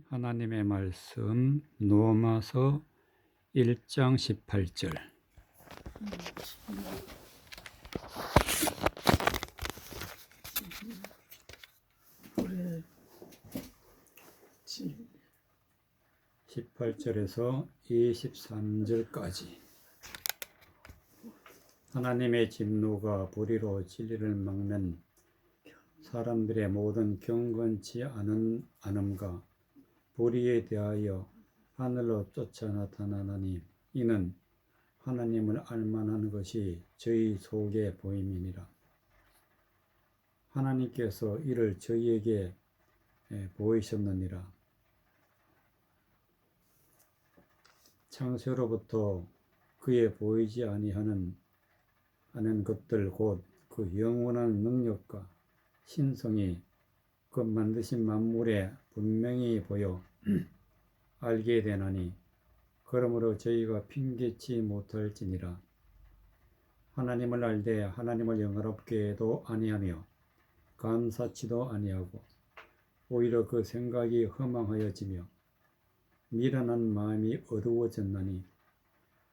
하나님의 말씀 로마서 1장 18절. 그래. 18절에서 23절까지. 하나님의 진노가 불의로 진리를 막는 사람들의 모든 경건치 않은 안음과 불의에 대하여 하늘로 쫓아 나타나나니 이는 하나님을 알만한 것이 저희 속에 보임이니라. 하나님께서 이를 저희에게 보이셨느니라. 창세로부터 그의 보이지 아니하는 것들 곧 그 영원한 능력과 신성이 그 만드신 만물에 분명히 보여 알게 되나니 그러므로 저희가 핑계치 못할지니라. 하나님을 알되 하나님을 영화롭게도 아니하며 감사치도 아니하고 오히려 그 생각이 허망하여지며 미련한 마음이 어두워졌나니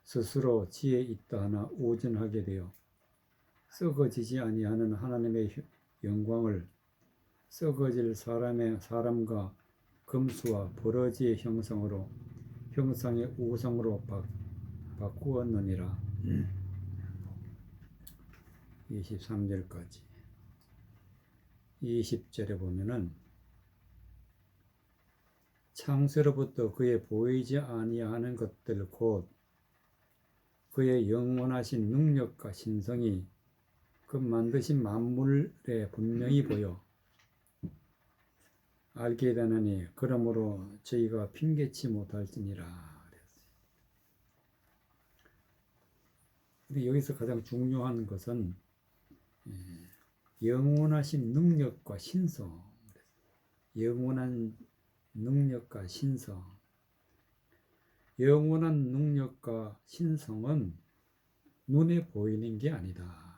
스스로 지혜 있다 하나 우준하게 되어 썩어지지 아니하는 하나님의 영광을 썩어질 사람과 금수와 버러지의 형상의 우상으로 바꾸었느니라. 23절까지. 20절에 보면은 창세로부터 그의 보이지 아니하는 것들 곧 그의 영원하신 능력과 신성이 그 만드신 만물에 분명히 보여 알게 되나니 그러므로 저희가 핑계치 못할지니라. 근데 여기서 가장 중요한 것은 영원하신 능력과 신성, 영원한 능력과 신성. 영원한 능력과 신성은 눈에 보이는 게 아니다.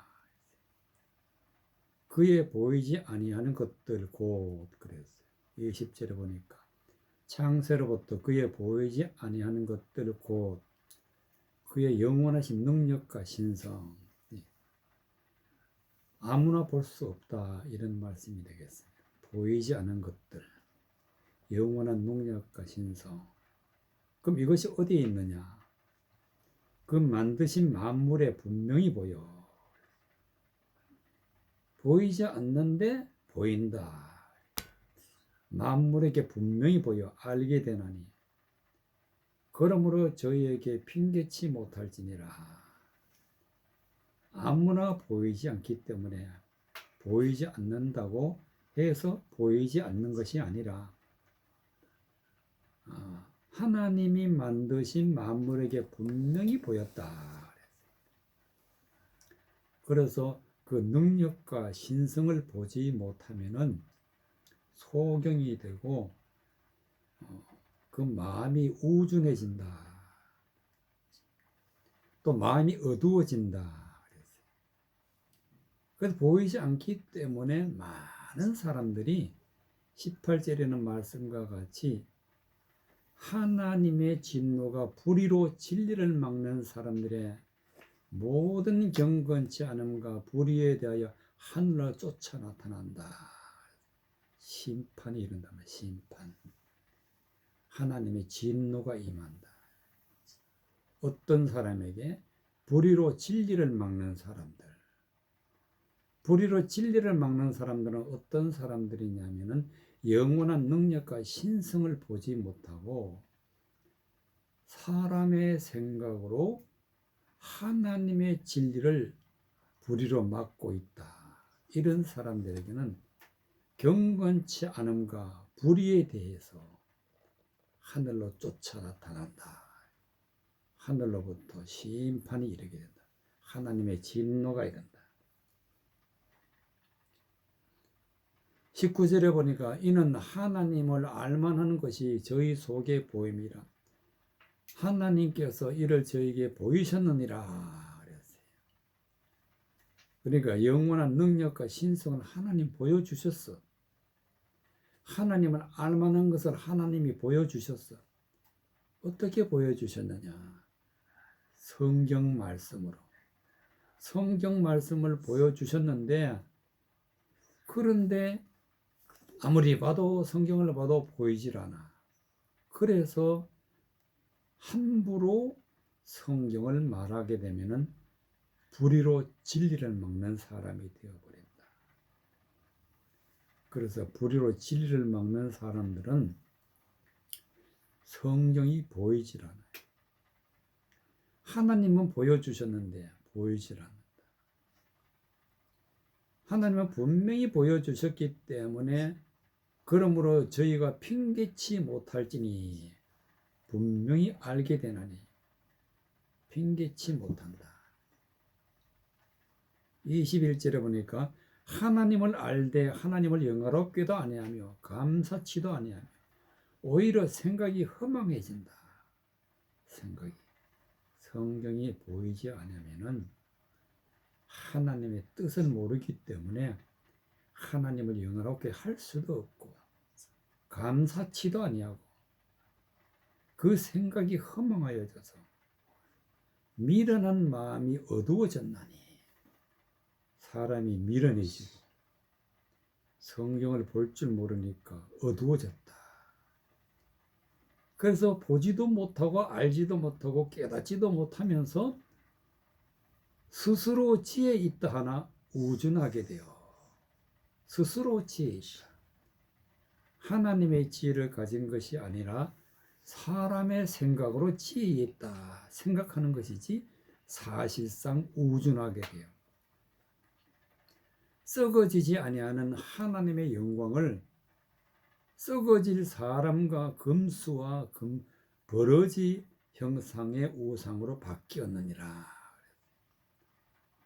그의 보이지 아니하는 것들 곧 그랬어요. 20절에 보니까 창세로부터 그의 보이지 아니하는 것들 곧 그의 영원하신 능력과 신성. 아무나 볼 수 없다 이런 말씀이 되겠습니다. 보이지 않은 것들, 영원한 능력과 신성. 그럼 이것이 어디에 있느냐? 그 만드신 만물에 분명히 보여. 보이지 않는데 보인다. 만물에게 분명히 보여 알게 되나니 그러므로 저희에게 핑계치 못할지니라. 아무나 보이지 않기 때문에 보이지 않는다고 해서 보이지 않는 것이 아니라 하나님이 만드신 만물에게 분명히 보였다. 그래서 그 능력과 신성을 보지 못하면은 소경이 되고 그 마음이 우준해진다. 또 마음이 어두워진다. 그래서 보이지 않기 때문에 많은 사람들이 18절에는 말씀과 같이 하나님의 진노가 불의로 진리를 막는 사람들의 모든 경건치 않음과 불의에 대하여 하늘로 쫓아 나타난다. 심판이 이른다면 심판. 하나님의 진노가 임한다. 어떤 사람에게? 불의로 진리를 막는 사람들. 불의로 진리를 막는 사람들은 어떤 사람들이냐면은 영원한 능력과 신성을 보지 못하고 사람의 생각으로 하나님의 진리를 불의로 막고 있다. 이런 사람들에게는 경건치 않음과 불의에 대해서 하늘로 쫓아 나타난다. 하늘로부터 심판이 이르게 된다. 하나님의 진노가 이른다. 19절에 보니까 이는 하나님을 알만한 것이 저희 속에 보임이라. 하나님께서 이를 저에게 보이셨느니라 그랬어요. 그러니까 영원한 능력과 신성을 하나님 보여주셨어. 하나님을 알만한 것을 하나님이 보여주셨어. 어떻게 보여주셨느냐? 성경 말씀으로. 성경 말씀을 보여주셨는데, 그런데 아무리 봐도 성경을 봐도 보이질 않아. 그래서 함부로 성경을 말하게 되면은 불의로 진리를 막는 사람이 되어버린다. 그래서 불의로 진리를 막는 사람들은 성경이 보이질 않아요. 하나님은 보여주셨는데 보이질 않는다. 하나님은 분명히 보여주셨기 때문에 그러므로 저희가 핑계치 못할지니 분명히 알게 되나니 핑계치 못한다. 21절에 보니까 하나님을 알되 하나님을 영화롭게도 아니하며 감사치도 아니하며 오히려 생각이 허망해진다. 생각이. 성경이 보이지 않으면은 하나님의 뜻을 모르기 때문에 하나님을 영화롭게 할 수도 없고 감사치도 아니하고 그 생각이 허망하여져서 미련한 마음이 어두워졌나니 사람이 미련해지고 성경을 볼 줄 모르니까 어두워졌다. 그래서 보지도 못하고 알지도 못하고 깨닫지도 못하면서 스스로 지혜 있다 하나 우준하게 되어 스스로 지혜 있다. 하나님의 지혜를 가진 것이 아니라 사람의 생각으로 지혜 있다 생각하는 것이지 사실상 우준하게 돼요. 썩어지지 아니하는 하나님의 영광을 썩어질 사람과 금수와 버러지 형상의 우상으로 바뀌었느니라.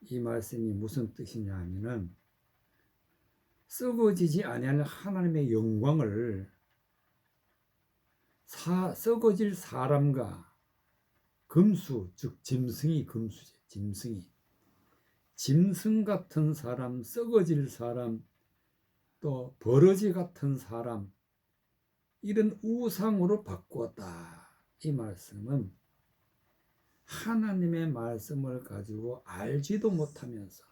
이 말씀이 무슨 뜻이냐 하면은 썩어지지 아니할 하나님의 영광을 썩어질 사람과 금수, 즉 짐승이 금수지. 짐승 같은 사람, 썩어질 사람, 또 버러지 같은 사람, 이런 우상으로 바꾸었다. 이 말씀은 하나님의 말씀을 가지고 알지도 못하면서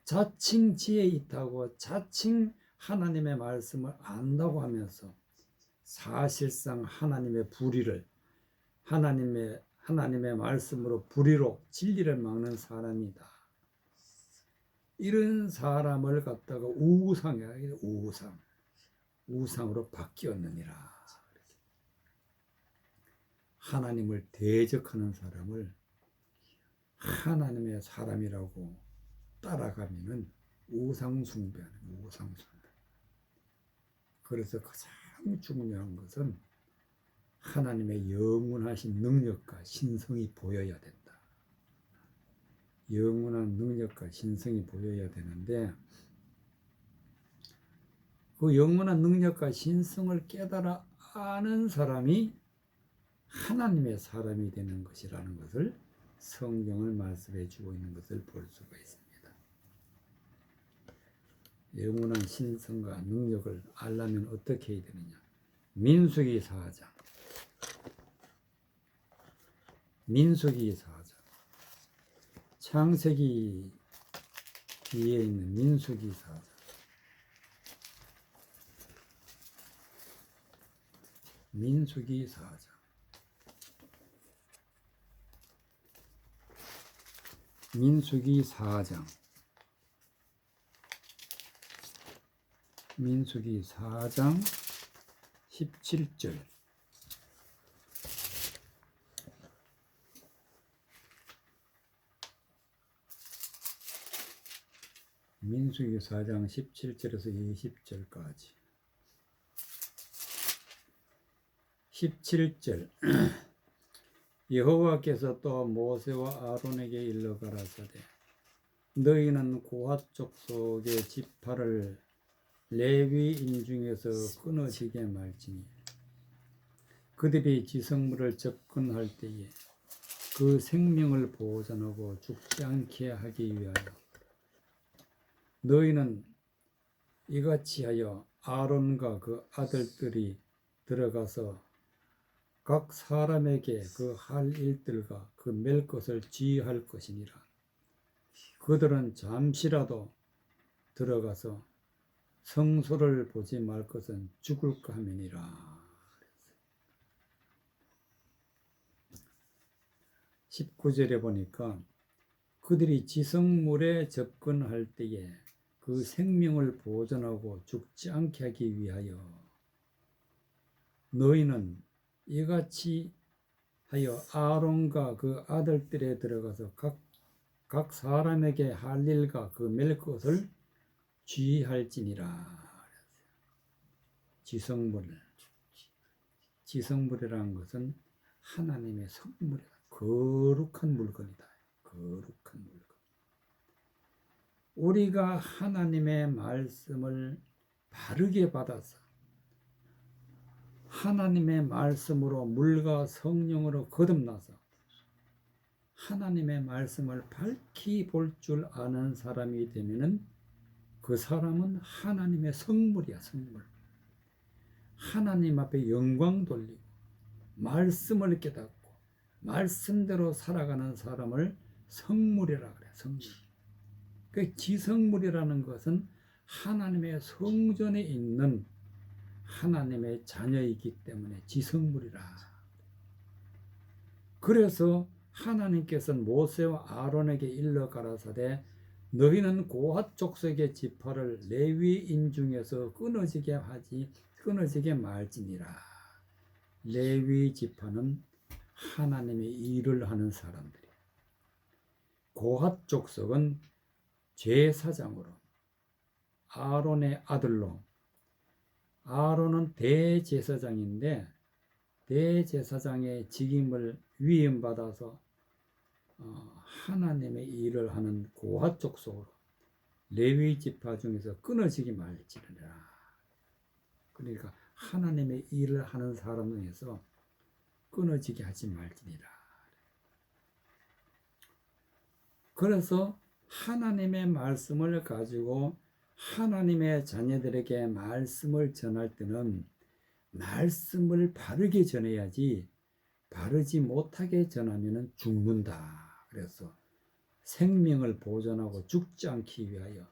자칭 지혜 있다고 자칭 하나님의 말씀을 안다고 하면서 사실상 하나님의 불의를 하나님의 말씀으로 불의로 진리를 막는 사람이다. 이런 사람을 갖다가 우상으로 바뀌었느니라. 하나님을 대적하는 사람을 하나님의 사람이라고 따라가면은 우상숭배하는 우상숭배. 그래서 가장 중요한 것은 하나님의 영원하신 능력과 신성이 보여야 된다. 영원한 능력과 신성이 보여야 되는데 그 영원한 능력과 신성을 깨달아 아는 사람이 하나님의 사람이 되는 것이라는 것을 성경을 말씀해 주고 있는 것을 볼 수가 있습니다. 영원한 신성과 능력을 알려면 어떻게 해야 되느냐? 민수기 4장 창세기 뒤에 있는 민수기 4장 민수기 4장 민수기 4장 17절 민수기 4장 17절에서 20절까지 17절 여호와께서 또 모세와 아론에게 일러 가라사대 너희는 고핫 족속의 지파를 레위인 중에서 끊어지게 말지니 그들이 지성물을 접근할 때에 그 생명을 보존하고 죽지 않게 하기 위하여 너희는 이같이 하여 아론과 그 아들들이 들어가서 각 사람에게 그 할 일들과 그 맬 것을 지휘할 것이니라. 그들은 잠시라도 들어가서 성소를 보지 말 것은 죽을까 함이니라. 19절에 보니까 그들이 지성물에 접근할 때에 그 생명을 보존하고 죽지 않게 하기 위하여 너희는 이같이 하여 아론과 그 아들들에 들어가서 각 사람에게 할 일과 그 맬 것을 지휘할지니라. 지성물이라는 것은 하나님의 성물이다. 거룩한 물건이다. 거룩한 물건. 우리가 하나님의 말씀을 바르게 받아서 하나님의 말씀으로 물과 성령으로 거듭나서 하나님의 말씀을 밝히 볼 줄 아는 사람이 되면은 그 사람은 하나님의 성물이야, 성물. 하나님 앞에 영광 돌리고 말씀을 깨닫고 말씀대로 살아가는 사람을 성물이라 그래, 성물. 그 지성물이라는 것은 하나님의 성전에 있는 하나님의 자녀이기 때문에 지성물이라. 그래서 하나님께서는 모세와 아론에게 일러 가라사대 너희는 고핫 족속의 지파를 레위인 중에서 끊어지게 말지니라. 레위 지파는 하나님의 일을 하는 사람들이에요. 고핫 족속은 제사장으로 아론의 아들로 아론은 대제사장인데 대제사장의 직임을 위임받아서 하나님의 일을 하는 고핫 족속으로 레위 지파 중에서 끊어지기 말지니라. 그러니까 하나님의 일을 하는 사람 중에서 끊어지게 하지 말지니라. 그래서 하나님의 말씀을 가지고 하나님의 자녀들에게 말씀을 전할 때는 말씀을 바르게 전해야지 바르지 못하게 전하면 죽는다. 그래서 생명을 보존하고 죽지 않기 위하여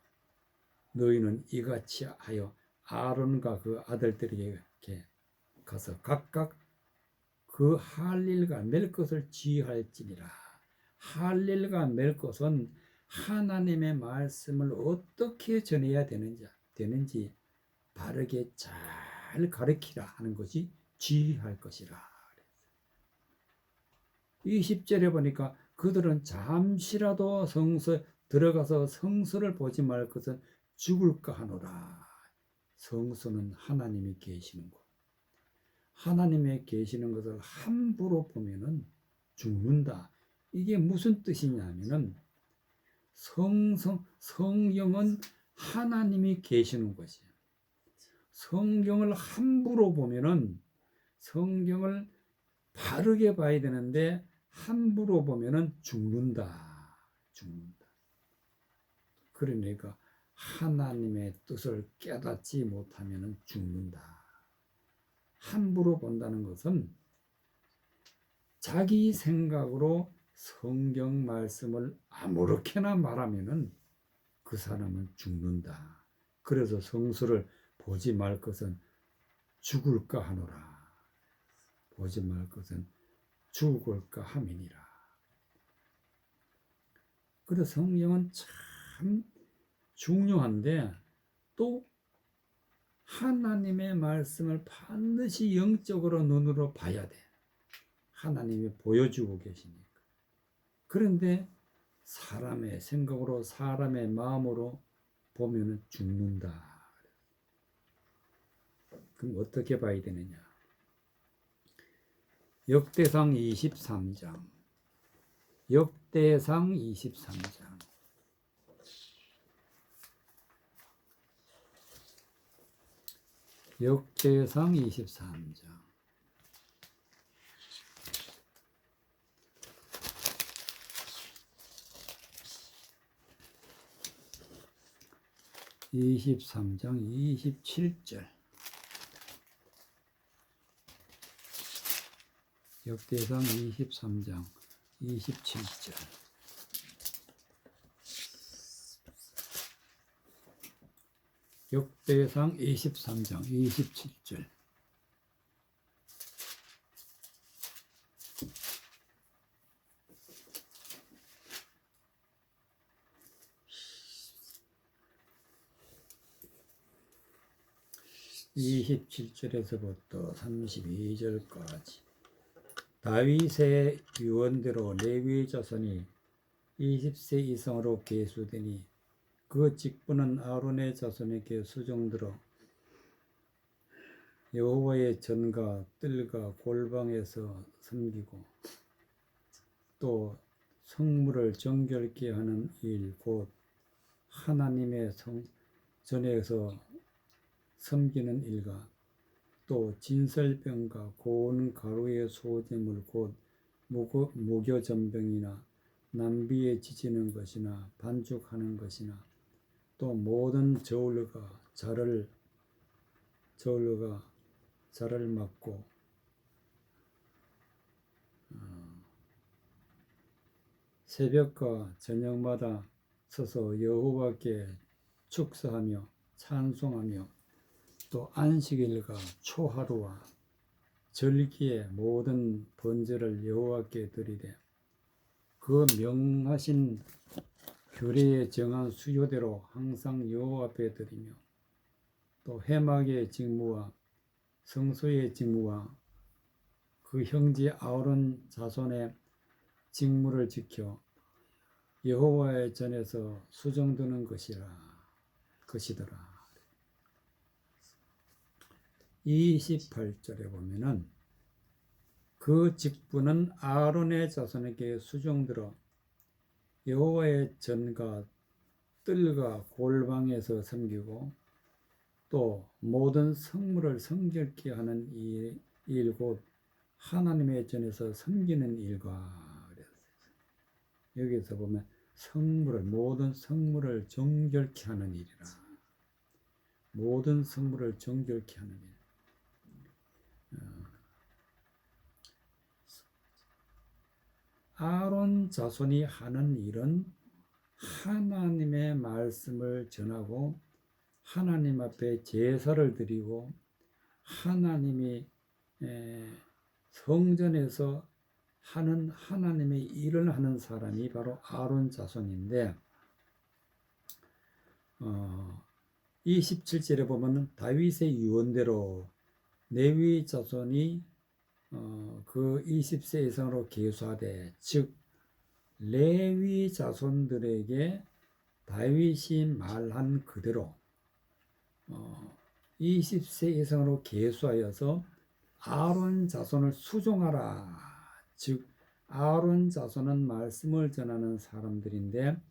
너희는 이같이 하여 아론과 그 아들들에게 가서 각각 그 할 일과 맬 것을 지휘할지니라. 할 일과 맬 것은 하나님의 말씀을 어떻게 전해야 되는지 바르게 잘 가르치라 하는 것이 지휘할 것이라. 20절에 보니까 그들은 잠시라도 성소에 들어가서 성소를 보지 말 것은 죽을까 하노라. 성소는 하나님이 계시는 곳. 하나님이 계시는 것을 함부로 보면은 죽는다. 이게 무슨 뜻이냐면은 성경은 하나님이 계시는 것이에요. 성경을 함부로 보면은 성경을 바르게 봐야 되는데 함부로 보면은 죽는다. 그러니까 하나님의 뜻을 깨닫지 못하면은 죽는다. 함부로 본다는 것은 자기 생각으로 성경 말씀을 아무렇게나 말하면은 그 사람은 죽는다. 그래서 성수를 보지 말 것은 죽을까 하노라. 보지 말 것은 죽을까 함이니라. 그래서 성경은 참 중요한데 또 하나님의 말씀을 반드시 영적으로 눈으로 봐야 돼. 하나님이 보여주고 계시니까. 그런데 사람의 생각으로 사람의 마음으로 보면은 죽는다. 그럼 어떻게 봐야 되느냐? 역대상 23장. 역대상 23장. 역대상 23장. 23장 27절. 역대상 23장 27절. 역대상 23장 27절. (27절에서부터) (32절까지) 다윗의 유언대로 레위 자손이 20세 이상으로 계수되니 그 직분은 아론의 자손에게 수종들어 여호와의 전과 뜰과 골방에서 섬기고 또 성물을 정결케 하는 일 곧 하나님의 전에서 섬기는 일과 또 진설병과 고운 가루의 소재물 곧 무교전병이나 남비에 지지는 것이나 반죽하는 것이나 또 모든 저울과 자를 맡고 새벽과 저녁마다 서서 여호와께 축사하며 찬송하며 또 안식일과 초하루와 절기의 모든 번제를 여호와께 드리되 그 명하신 규례에 정한 수요대로 항상 여호와 앞에 드리며 또 회막의 직무와 성소의 직무와 그 형제 아론 자손의 직무를 지켜 여호와의 전에서 수종드는 것이더라. 28절에 보면은 그 직분은 아론의 자손에게 수종들어 여호와의 전과 뜰과 골방에서 섬기고 또 모든 성물을 성결케 하는 일 곧 하나님의 전에서 섬기는 일과 그랬어요. 여기서 보면 모든 성물을 정결케 하는 일이라. 모든 성물을 정결케 하는 일. 아론 자손이 하는 일은 하나님의 말씀을 전하고 하나님 앞에 제사를 드리고 하나님이 성전에서 하는 하나님의 일을 하는 사람이 바로 아론 자손인데 27절에 보면 다윗의 유언대로 레위 자손이 그 20세 이상으로 계수하되 즉 레위 자손들에게 다윗이 말한 그대로 20세 이상으로 계수하여서 아론 자손을 수종하라. 즉 아론 자손은 말씀을 전하는 사람들인데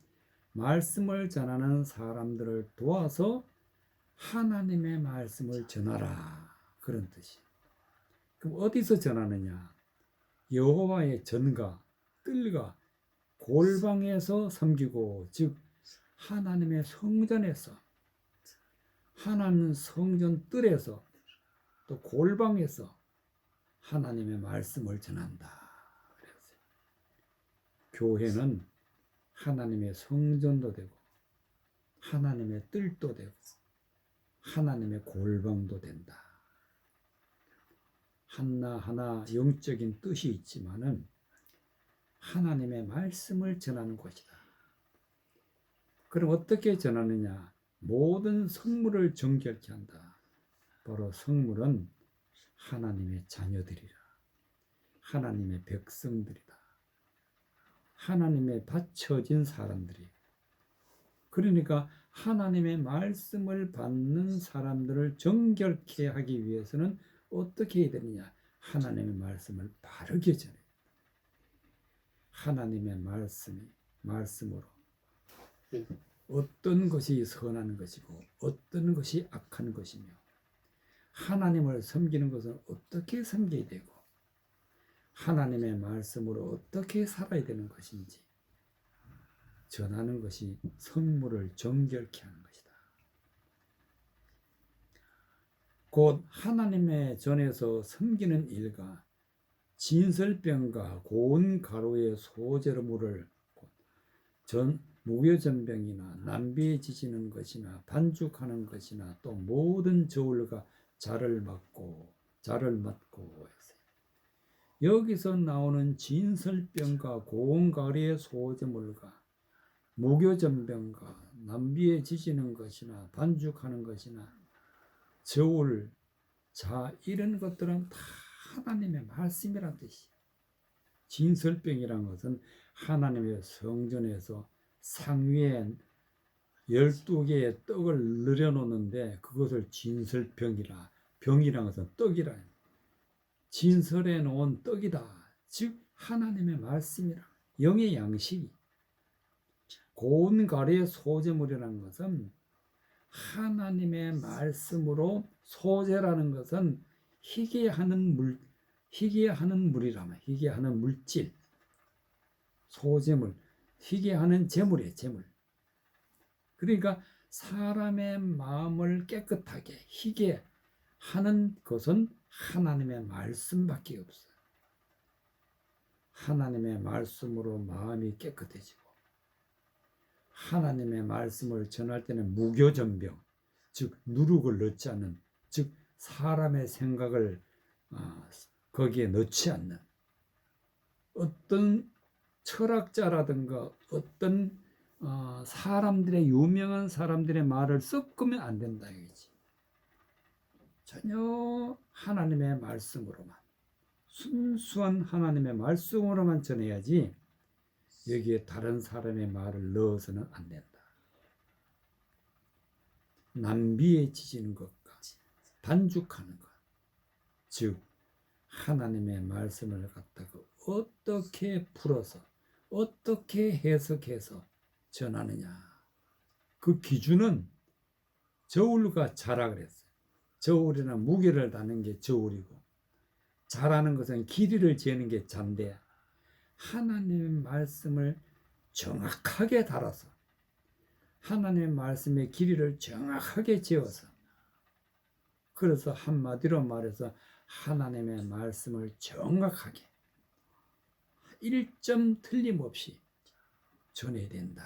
말씀을 전하는 사람들을 도와서 하나님의 말씀을 전하라. 그런 뜻이에요. 그럼 어디서 전하느냐? 여호와의 전과 뜰과 골방에서 섬기고 즉 하나님의 성전에서 하나님 성전 뜰에서 또 골방에서 하나님의 말씀을 전한다. 그랬어요. 교회는 하나님의 성전도 되고 하나님의 뜰도 되고 하나님의 골방도 된다. 하나하나 영적인 뜻이 있지만은 하나님의 말씀을 전하는 곳이다. 그럼 어떻게 전하느냐? 모든 성물을 정결케 한다. 바로 성물은 하나님의 자녀들이라. 하나님의 백성들이다. 하나님의 바쳐진 사람들이. 그러니까 하나님의 말씀을 받는 사람들을 정결케 하기 위해서는 어떻게 해야 되느냐? 하나님의 말씀을 바르게 전해야 된다. 하나님의 말씀으로 어떤 것이 선한 것이고 어떤 것이 악한 것이며 하나님을 섬기는 것은 어떻게 섬겨야 되고 하나님의 말씀으로 어떻게 살아야 되는 것인지 전하는 것이 성물을 정결케 하는 것이다. 곧 하나님의 전에서 섬기는 일과 진설병과 고운 가루의 소재로 물을 전 무교전병이나 남비에 지지는 것이나 반죽하는 것이나 또 모든 저울과 자를 맡고 했어요. 여기서 나오는 진설병과 고운 가루의 소재물과 무교전병과 남비에 지지는 것이나 반죽하는 것이나 저울, 자 이런 것들은 다 하나님의 말씀이란 뜻이에요. 진설병이란 것은 하나님의 성전에서 상위에 12개의 떡을 늘여놓는데 그것을 진설병이라, 병이란 것은 떡이라, 진설해 놓은 떡이다. 즉 하나님의 말씀이라, 영의 양식이. 고운 가루의 소재물이라는 것은 하나님의 말씀으로, 소재라는 것은 희귀하는 물이라면, 희귀하는 물질, 소재물, 희귀하는 재물이에요, 재물. 그러니까 사람의 마음을 깨끗하게 희게 하는 것은 하나님의 말씀밖에 없어요. 하나님의 말씀으로 마음이 깨끗해지고, 하나님의 말씀을 전할 때는 무교전병, 즉 누룩을 넣지 않는, 즉 사람의 생각을 거기에 넣지 않는, 어떤 철학자라든가 어떤 사람들의, 유명한 사람들의 말을 섞으면 안 된다 이거지. 전혀 하나님의 말씀으로만, 순수한 하나님의 말씀으로만 전해야지 여기에 다른 사람의 말을 넣어서는 안 된다. 남비에 지지는 것과 반죽하는 것, 즉 하나님의 말씀을 갖다가 어떻게 풀어서 어떻게 해석해서 전하느냐, 그 기준은 저울과 자라 그랬어요. 저울이나 무게를 다는 게 저울이고, 자라는 것은 길이를 재는 게 잔데, 하나님의 말씀을 정확하게 달아서 하나님의 말씀의 길이를 정확하게 재어서, 그래서 한마디로 말해서 하나님의 말씀을 정확하게 1점 틀림없이 전해야 된다.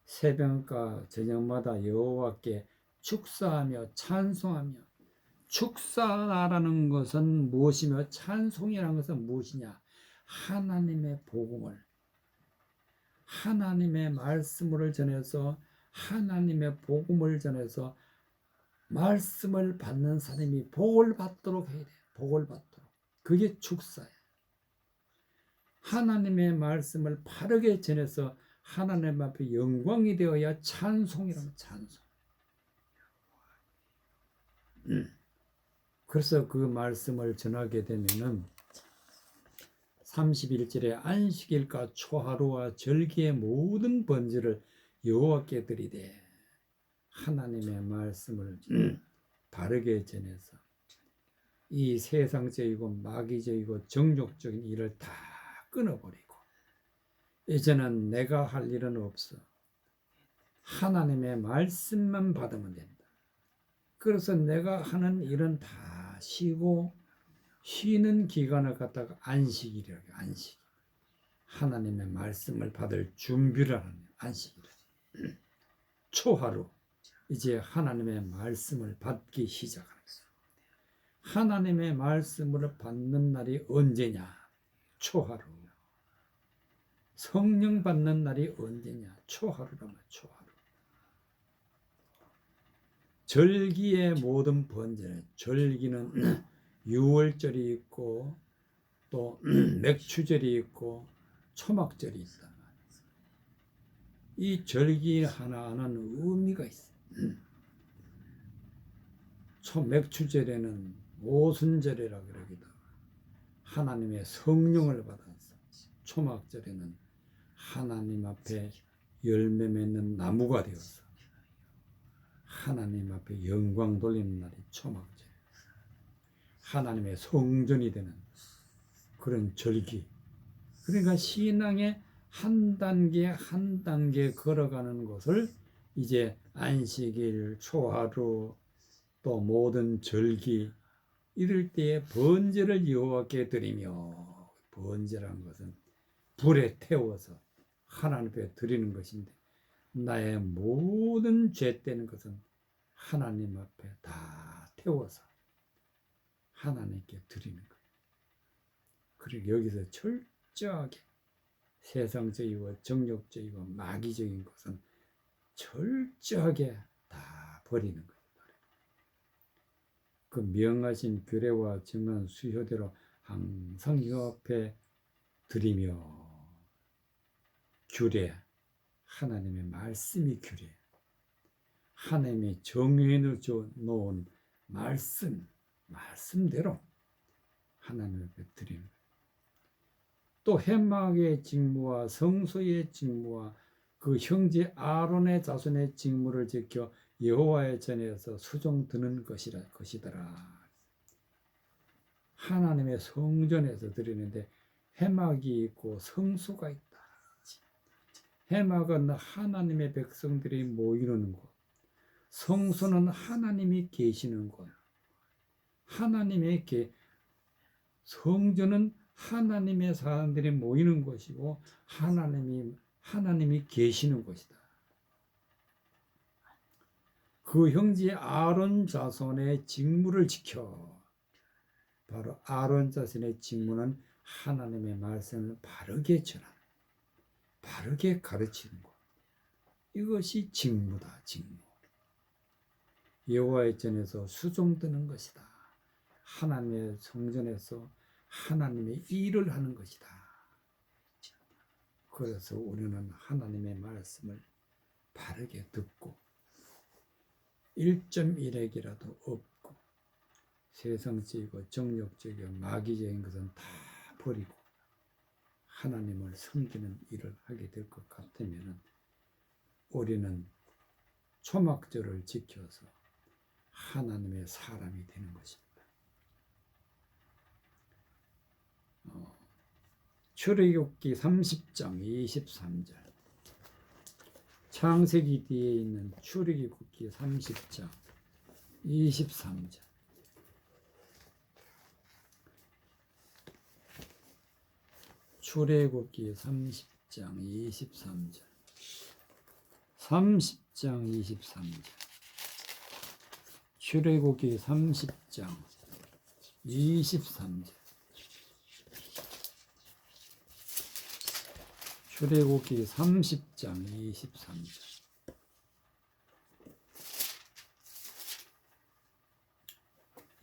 새벽과 저녁마다 여호와께 축사하며 찬송하며, 축사라는 것은 무엇이며 찬송이라는 것은 무엇이냐? 하나님의 복음을, 하나님의 말씀을 전해서, 하나님의 복음을 전해서 말씀을 받는 사람이 복을 받도록 해야 돼요. 복을 받도록. 그게 축사예요. 하나님의 말씀을 바르게 전해서 하나님 앞에 영광이 되어야 찬송이라는, 찬송. 그래서 그 말씀을 전하게 되면은 31절에 안식일과 초하루와 절기의 모든 번제를 여호와께 드리되, 하나님의 말씀을 바르게 전해서 이 세상적이고 마귀적이고 정욕적인 일을 다 끊어버리고, 이제는 내가 할 일은 없어, 하나님의 말씀만 받으면 된다. 그래서 내가 하는 일은 다 쉬고, 쉬는 기간을 갖다가 안식일이라고 해요. 안식. 하나님의 말씀을 받을 준비를 하는 안식일. 초하루, 이제 하나님의 말씀을 받기 시작하는 거예요. 하나님의 말씀을 받는 날이 언제냐? 초하루. 성령 받는 날이 언제냐? 초하루라면 초하루. 절기의 모든 번제, 절기는 유월절이 있고 또 맥추절이 있고 초막절이 있단 말이에요. 이 절기 하나하나는 의미가 있어요. 맥추절에는 오순절이라고 그러기도 하고, 하나님의 성령을 받아서, 초막절에는 하나님 앞에 열매 맺는 나무가 되어서 하나님 앞에 영광 돌리는 날이 초막절, 하나님의 성전이 되는 그런 절기. 그러니까 신앙의 한 단계 한 단계 걸어가는 것을 이제 안식일, 초하루, 또 모든 절기 이럴 때에 번제를 여호와께 드리며, 번제란 것은 불에 태워서 하나님 앞에 드리는 것인데, 나의 모든 죄되는 것은 하나님 앞에 다 태워서 하나님께 드리는 거예요. 그리고 여기서 철저하게 세상적이고 정욕적이고 마귀적인 것은 철저하게 다 버리는 거예요. 그 명하신 규례와 정한 수효대로 항상 여 앞에 드리며, 규례, 하나님의 말씀이 규례, 하나님이 정해 놓은 말씀대로 하나님 앞에 드리는 거예요. 또 회막의 직무와 성소의 직무와 그 형제 아론의 자손의 직무를 지켜 여호와의 전에서 수종 드는 것이더라. 하나님의 성전에서 드리는데 회막이 있고 성소가 있다. 회막은 하나님의 백성들이 모이는 곳, 성소는 하나님이 계시는 곳, 성전은 하나님의 사람들이 모이는 곳이고 하나님이 계시는 곳이다. 그 형제 아론 자손의 직무를 지켜, 바로 아론 자손의 직무는 하나님의 말씀을 바르게 전하는, 바르게 가르치는 것. 이것이 직무다, 직무. 여호와의 전에서 수종드는 것이다. 하나님의 성전에서 하나님의 일을 하는 것이다. 그래서 우리는 하나님의 말씀을 바르게 듣고 1.1핵이라도 없고 세상적이고 정욕적이고 마귀적인 것은 다 버리고 하나님을 섬기는 일을 하게 될 것 같으면 우리는 초막절을 지켜서 하나님의 사람이 되는 것입니다. 출애굽기 30장 23절, 창세기 뒤에 있는 출애굽기 30장 23절. 출애굽기 30장 23절. 30장 23절. 출애굽기 30장 23절. 출애굽기 30장 23절.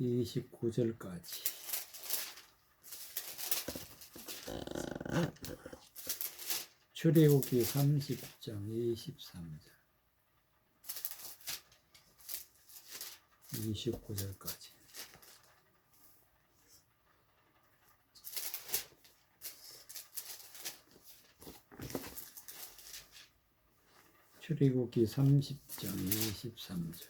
(29절까지) 출애굽기 30장 23절 29절까지. 출애굽기 30장 23절.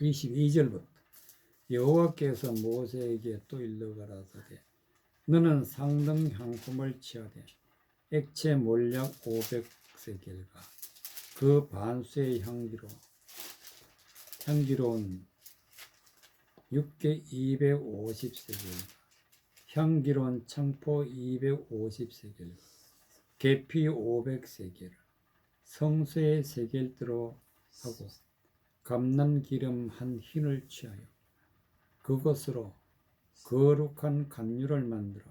(22절부터) 여호와께서 모세에게 또 일러 가라사대 너는 상등 향품을 취하되 액체 몰약 500세겔과 그 반수의 향기로운 육개 250세겔, 향기로운 창포 250세겔, 계피 500세겔, 성소의 세겔대로 하고 감난 기름 한 흰을 취하여 그것으로 거룩한 간유를 만들어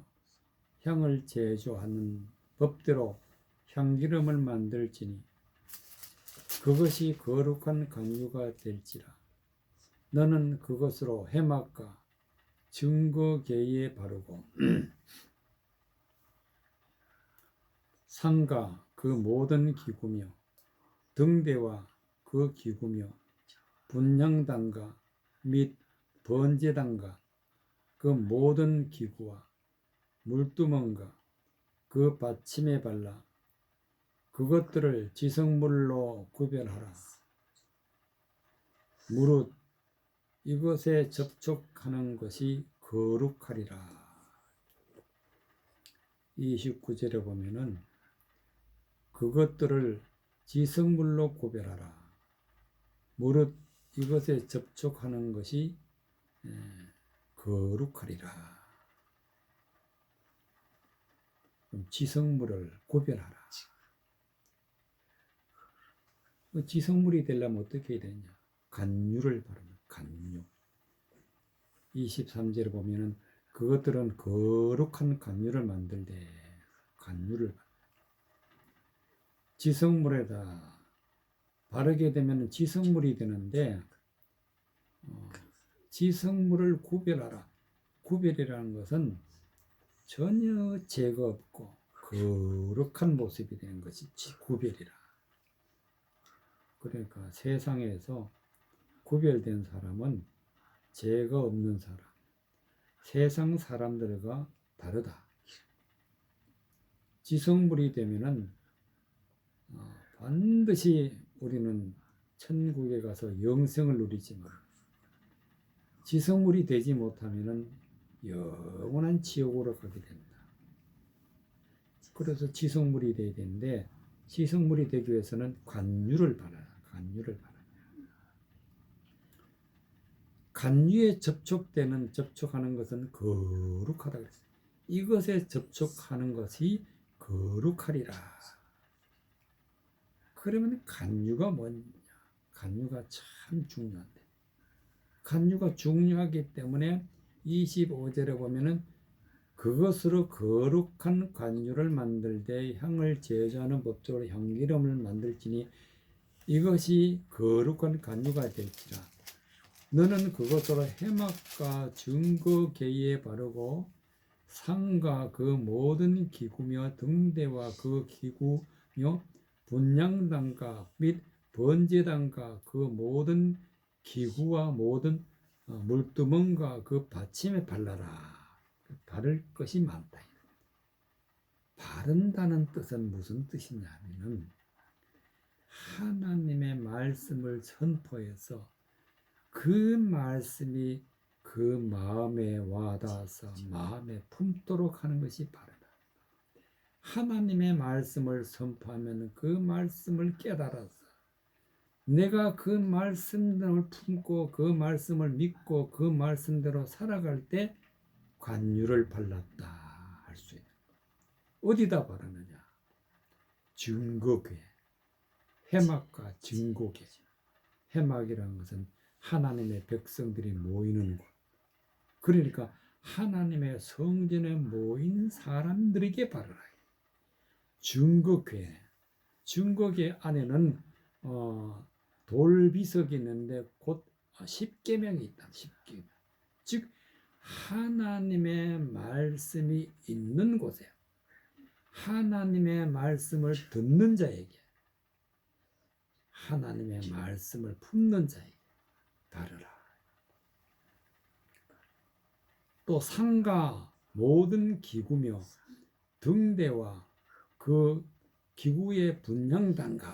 향을 제조하는 법대로 향기름을 만들지니 그것이 거룩한 간유가 될지라. 너는 그것으로 회막과 증거궤에 바르고 상과 그 모든 기구며 등대와 그 기구며 분향단과 및 번제단과 그 모든 기구와 물두멍과 그 받침에 발라 그것들을 지성물로 구별하라. 무릇 이것에 접촉하는 것이 거룩하리라. 29절에 보면은 그것들을 지성물로 구별하라. 무릇 이것에 접촉하는 것이 거룩하리라. 지성물을 구별하라. 지성물이 되려면 어떻게 해야 되냐? 간유를 바르는 간유. 23절에 보면은 그것들은 거룩한 간유를 만들되 간유를 지성물에다 바르게 되면 지성물이 되는데 지성물을 구별하라. 구별이라는 것은 전혀 죄가 없고 거룩한 모습이 되는 것이 구별이라. 그러니까 세상에서 구별된 사람은 죄가 없는 사람, 세상 사람들과 다르다. 지성물이 되면은 반드시 우리는 천국에 가서 영생을 누리지만 지성물이 되지 못하면은 영원한 지옥으로 가게 된다. 그래서 지성물이 되어야 되는데 지성물이 되기 위해서는 간유를 바라라. 간유를 바라라. 간유에 접촉하는 것은 거룩하다 그랬어요. 이것에 접촉하는 것이 거룩하리라. 그러면 간유가 뭐냐? 간유가 참 중요한데. 간유가 중요하기 때문에 25절에 보면은 그것으로 거룩한 간유를 만들되 향을 제조하는 법적으로 향기름을 만들지니 이것이 거룩한 간유가 될지라. 너는 그것으로 해막과 증거계에 바르고 상과 그 모든 기구며 등대와 그 기구며 분향단과 및 번제단과 그 모든 기구와 모든 물두멍과 그 받침에 발라라. 바를 것이 많다. 바른다는 뜻은 무슨 뜻이냐면은 하나님의 말씀을 선포해서 그 말씀이 그 마음에 와닿아서 마음에 품도록 하는 것이 바르다. 하나님의 말씀을 선포하면 그 말씀을 깨달아서 내가 그 말씀을 품고 그 말씀을 믿고 그 말씀대로 살아갈 때 관유를 발랐다 할 수 있는. 어디다 바르느냐? 증거궤. 해막과 증거궤. 해막이라는 것은 하나님의 백성들이 모이는 곳. 그러니까 하나님의 성전에 모인 사람들에게 바르라. 증거궤. 증거궤 안에는 돌비석이 있는데 곧 십계명이 있다. 십계명. 즉 하나님의 말씀이 있는 곳에 하나님의 말씀을 듣는 자에게 하나님의 말씀을 품는 자에게 바르라. 또 상가 모든 기구며 등대와 그 기구의 분향단과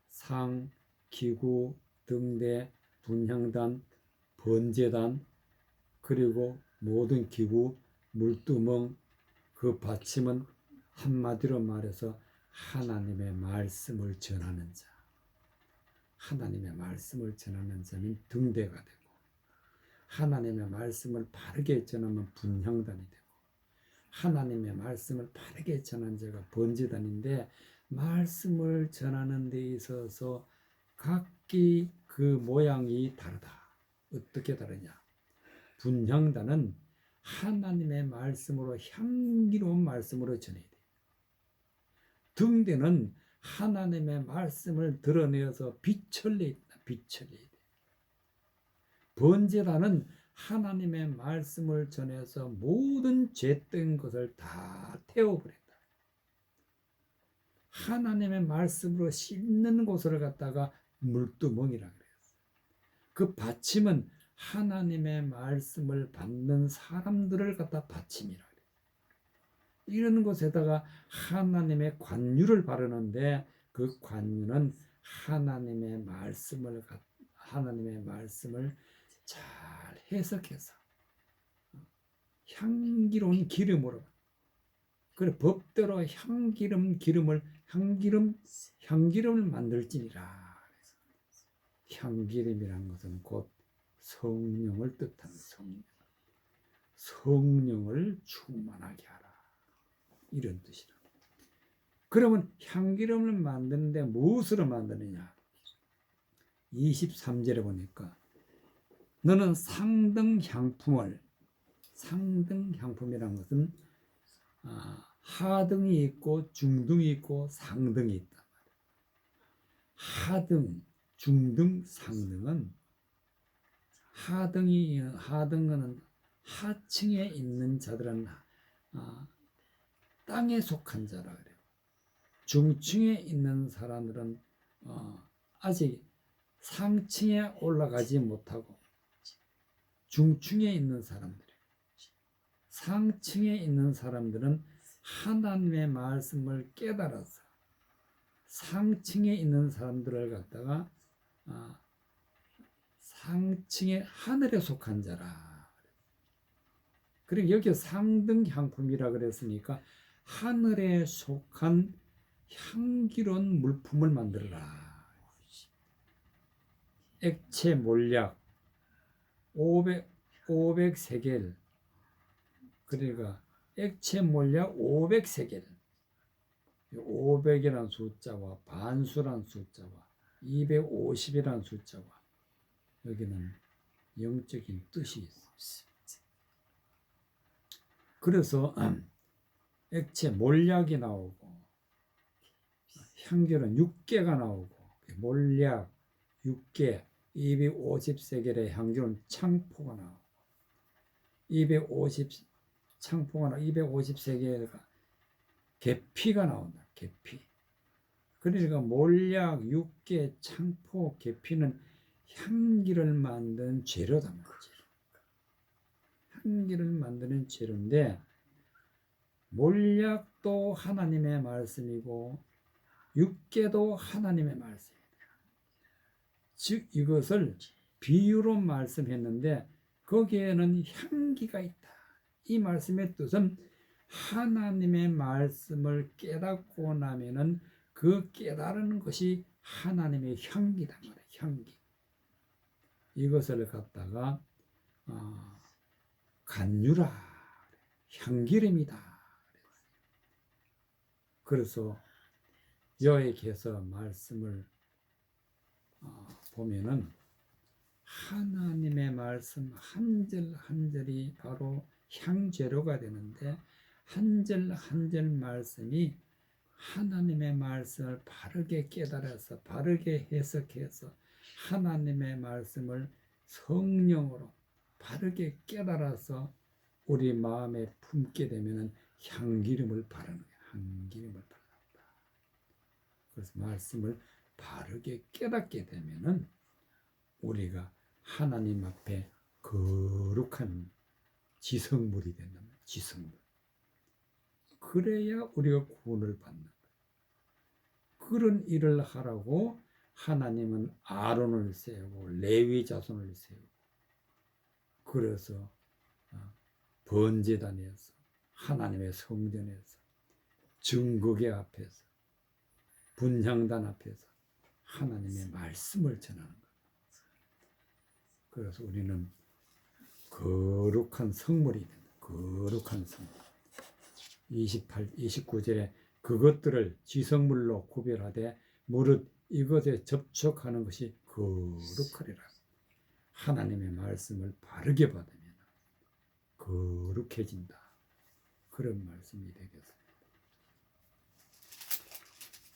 상, 기구, 등대, 분향단, 번제단 그리고 모든 기구, 물두멍 그 받침은 한마디로 말해서 하나님의 말씀을 전하는 자. 하나님의 말씀을 전하는 자는 등대가 되고 하나님의 말씀을 바르게 전하면 분향단이 되고 하나님의 말씀을 바르게 전한 자가 번제단인데 말씀을 전하는 데 있어서 각기 그 모양이 다르다. 어떻게 다르냐? 분향단은 하나님의 말씀으로 향기로운 말씀으로 전해야 돼. 등대는 하나님의 말씀을 드러내어서 빛을 내야 돼. 빛을 내야 돼. 번제단은 하나님의 말씀을 전해서 모든 죄된 것을 다 태워버린다. 하나님의 말씀으로 씻는 곳을 갖다가 물두멍이라 그랬어. 그 받침은 하나님의 말씀을 받는 사람들을 갖다 받침이라 그래. 이런 곳에다가 하나님의 관유를 바르는데 그 관유는 하나님의 말씀을 잘 해석해서 향기로운 기름으로 그래 법대로 향기름을 만들지니라. 향기름이라는 것은 곧 성령을 뜻하는 성령을 충만하게 하라, 이런 뜻이라. 그러면 향기름을 만드는데 무엇으로 만드느냐? 23절에 보니까 너는 상등향품이라는 것은 하등이 있고 중등이 있고 상등이 있단 말이에요. 하등, 중등, 상등은 하등은 하층에 있는 자들은 땅에 속한 자라 그래요. 중층에 있는 사람들은 아직 상층에 올라가지 못하고 중층에 있는 사람들이에요. 상층에 있는 사람들은 하나님의 말씀을 깨달아서 상층에 있는 사람들을 갖다가 상층의 하늘에 속한 자라. 그리고 여기 상등향품이라 그랬으니까 하늘에 속한 향기로운 물품을 만들어라. 액체 몰약 500세겔, 그러니까 액체 몰약 500세겔, 500이라는 숫자와 반수라는 숫자와 250이라는 숫자와 여기는 영적인 뜻이 있습니다. 그래서 액체 몰약이 나오고 향기로운 6개가 나오고 몰약 6개 250세겔의 향기로운 창포가 나오고 250세겔가 계피가 나온다. 계피. 그러니까 몰약 6개 창포 계피는 향기를 만드는 재료다 말이죠. 향기를 만드는 재료인데 몰약도 하나님의 말씀이고 6개도 하나님의 말씀입니다. 즉 이것을 비유로 말씀했는데 거기에는 향기가 있다. 이 말씀의 뜻은 하나님의 말씀을 깨닫고 나면은 그 깨달은 것이 하나님의 향기다 말이에요. 향기. 이것을 갖다가 간유라, 향기름이다. 그래서 여에게서 말씀을 보면은 하나님의 말씀 한 절 한 절이 바로 향재료가 되는데 한 절 한 절 말씀이 하나님의 말씀을 바르게 깨달아서 바르게 해석해서 하나님의 말씀을 성령으로 바르게 깨달아서 우리 마음에 품게 되면은 향기름을 바르는 거예요. 향기름을 바른다. 그래서 말씀을 바르게 깨닫게 되면은 우리가 하나님 앞에 거룩한 지성물이 된다. 지성물. 그래야 우리가 구원을 받는 거예요. 그런 일을 하라고 하나님은 아론을 세우고 레위 자손을 세우고 그래서 번제단에서 하나님의 성전에서 증거계 앞에서 분향단 앞에서 하나님의 말씀을 전하는 거예요. 그래서 우리는 거룩한 성물이 된다. 거룩한 성물. 29절에 그것들을 지성물로 구별하되 무릇 이것에 접촉하는 것이 거룩하리라. 하나님의 말씀을 바르게 받으면 거룩해진다. 그런 말씀이 되겠습니다.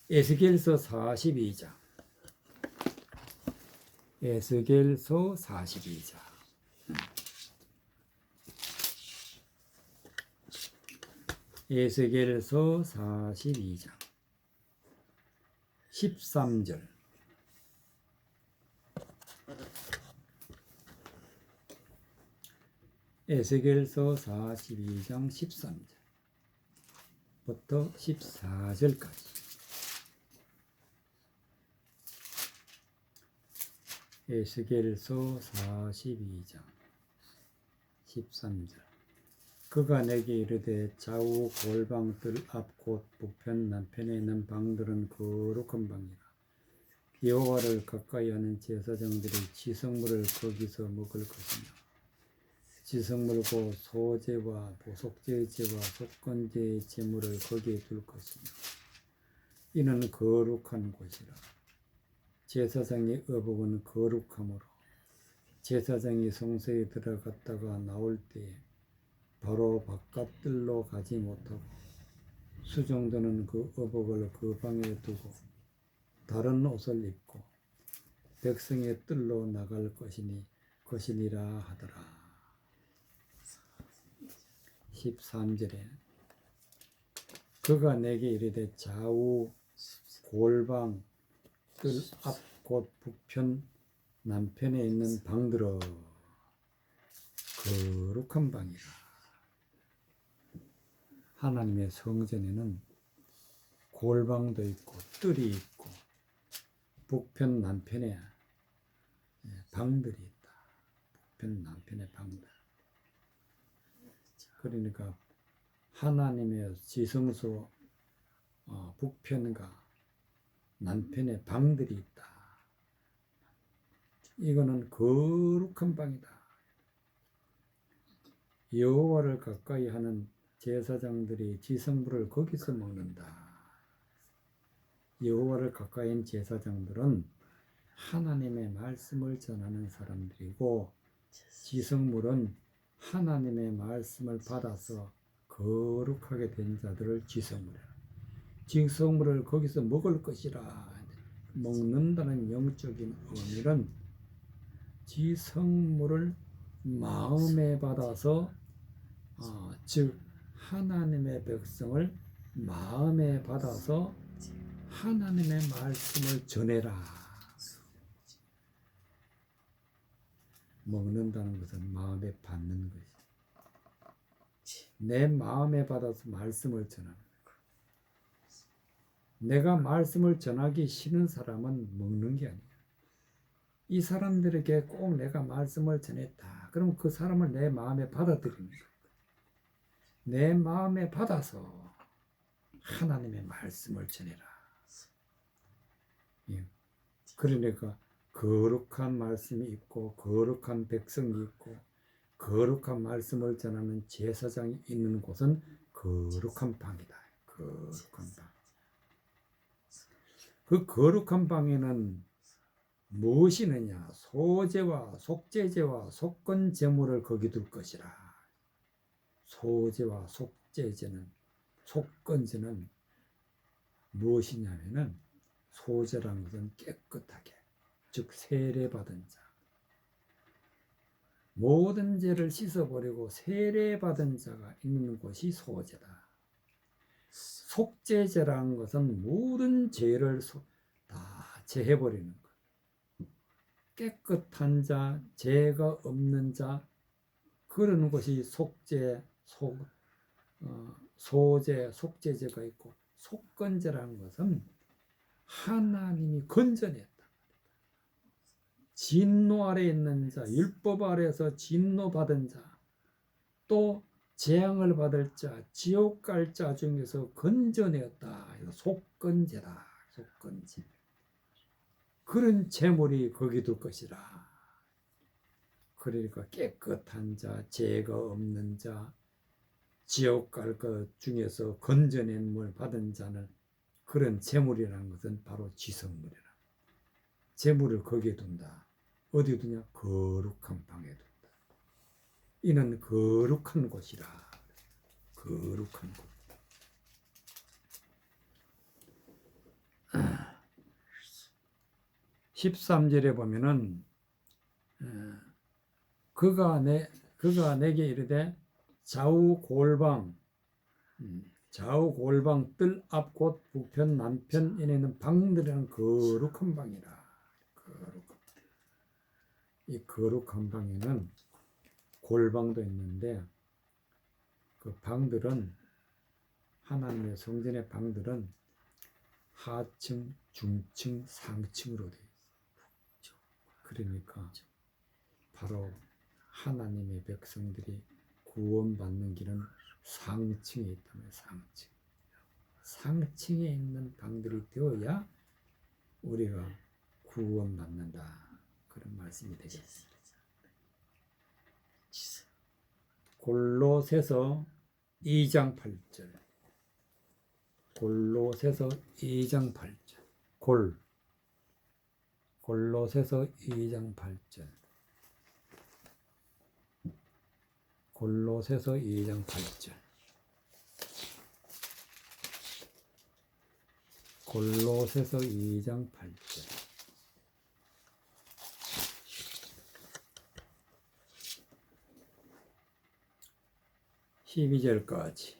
에스겔서 42장. 에스겔서 42장. 에스겔서 42장 13절. 에스겔서 42장 13절부터 14절까지. 에스겔서 42장 13절. 그가 내게 이르되 좌우 골방 뜰 앞 곧 북편 남편에 있는 방들은 거룩한 방이라. 여호와를 가까이 하는 제사장들이 지성물을 거기서 먹을 것이며 지성물 곧 소제와 보속제의 제와 속건제의 제물을 거기에 둘 것이며 이는 거룩한 곳이라. 제사장의 의복은 거룩함으로 제사장이 성소에 들어갔다가 나올 때에 바로 바깥 뜰로 가지 못하고 수종도는 그 의복을 그 방에 두고 다른 옷을 입고 백성의 뜰로 나갈 것이니라 하더라. 13절에 그가 내게 이르되 좌우 골방 뜰 앞 곧 북편 남편에 있는 방들어 거룩한 방이라. 하나님의 성전에는 골방도 있고 뜰이 있고 북편 남편에 방들이 있다. 북편 남편의 방들. 그러니까 하나님의 지성소 북편과 남편의 방들이 있다. 이거는 거룩한 방이다. 여호와를 가까이 하는 제사장들이 지성물을 거기서 먹는다. 여호와를 가까이 한 제사장들은 하나님의 말씀을 전하는 사람들이고 지성물은 하나님의 말씀을 받아서 거룩하게 된 자들을 지성물이라. 지성물을 거기서 먹을 것이라. 먹는다는 영적인 의미는 지성물을 마음에 받아서 즉 하나님의 백성을 마음에 받아서 하나님의 말씀을 전해라. 먹는다는 것은 마음에 받는 것이지. 내 마음에 받아서 말씀을 전하는 거야. 내가 말씀을 전하기 싫은 사람은 먹는 게 아니야. 이 사람들에게 꼭 내가 말씀을 전했다. 그럼 그 사람을 내 마음에 받아들이는 거야. 내 마음에 받아서 하나님의 말씀을 전해라. 그러니까 거룩한 말씀이 있고 거룩한 백성이 있고 거룩한 말씀을 전하는 제사장이 있는 곳은 거룩한 방이다. 거룩한 방. 그 거룩한 방에는 무엇이 있느냐? 소제와 속제제와 속건 제물을 거기 둘 것이라. 소제와 속제제는 속건제는 무엇이냐면은 소제라는 것은 깨끗하게, 즉 세례받은 자, 모든 죄를 씻어버리고 세례받은 자가 있는 곳이 소제다. 속죄제라는 것은 모든 죄를 다 제해버리는 것. 깨끗한 자, 죄가 없는 자, 그런 것이 속죄, 소제, 속죄제가 있고, 속건제라는 것은 하나님이 건져냈다. 진노 아래 있는 자, 율법 아래에서 진노 받은 자, 또 재앙을 받을 자, 지옥 갈 자 중에서 건져내었다. 속건제다. 속건제. 그런 제물이 거기 둘 것이라. 그러니까 깨끗한 자, 죄가 없는 자, 지옥 갈 것 중에서 건져낸 물 받은 자는 그런 제물이라는 것은 바로 지성물이라. 제물을 거기에 둔다. 어디 두냐? 거룩한 방에 둔다. 이는 거룩한 곳이라. 거룩한 곳. 13절에 보면은 그가 내게 이르되 좌우 골방 뜰 앞 곧 북편 남편에 있는 방들이라는 거룩한 방이라. 이 거룩한 방에는 골방도 있는데 그 방들은 하나님의 성전의 방들은 하층, 중층, 상층으로 되어 있어요. 그러니까 바로 하나님의 백성들이 구원받는 길은 상층에 있다면 상층. 상층에 있는 방들이 되어야 우리가 구원받는다. 그런 말씀이 되겠습니다. 골로새서 2장 8절. 골로새서 2장 8절. 골로새서 2장 8절. 골로새서 2장 8절. 골로새서 2장 8절. 12절까지.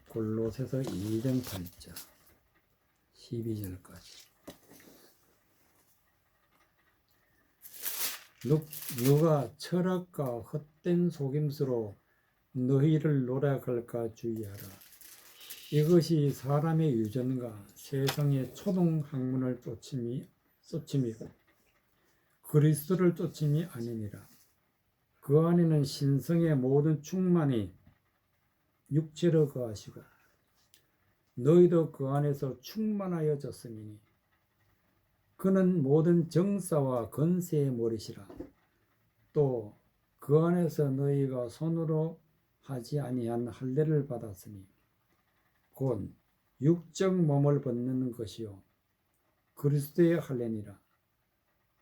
골로새서 2장 8절. 12절까지. 누가 철학과 헛된 속임수로 너희를 노략할까 주의하라. 이것이 사람의 유전과 세상의 초동 학문을 쫓음이고 그리스도를 쫓음이 아니니라. 그 안에는 신성의 모든 충만이 육체로 거하시고 너희도 그 안에서 충만하여졌으니 그는 모든 정사와 건세의 머리시라. 또 그 안에서 너희가 손으로 하지 아니한 할례를 받았으니 곧 육적 몸을 벗는 것이요 그리스도의 할례니라.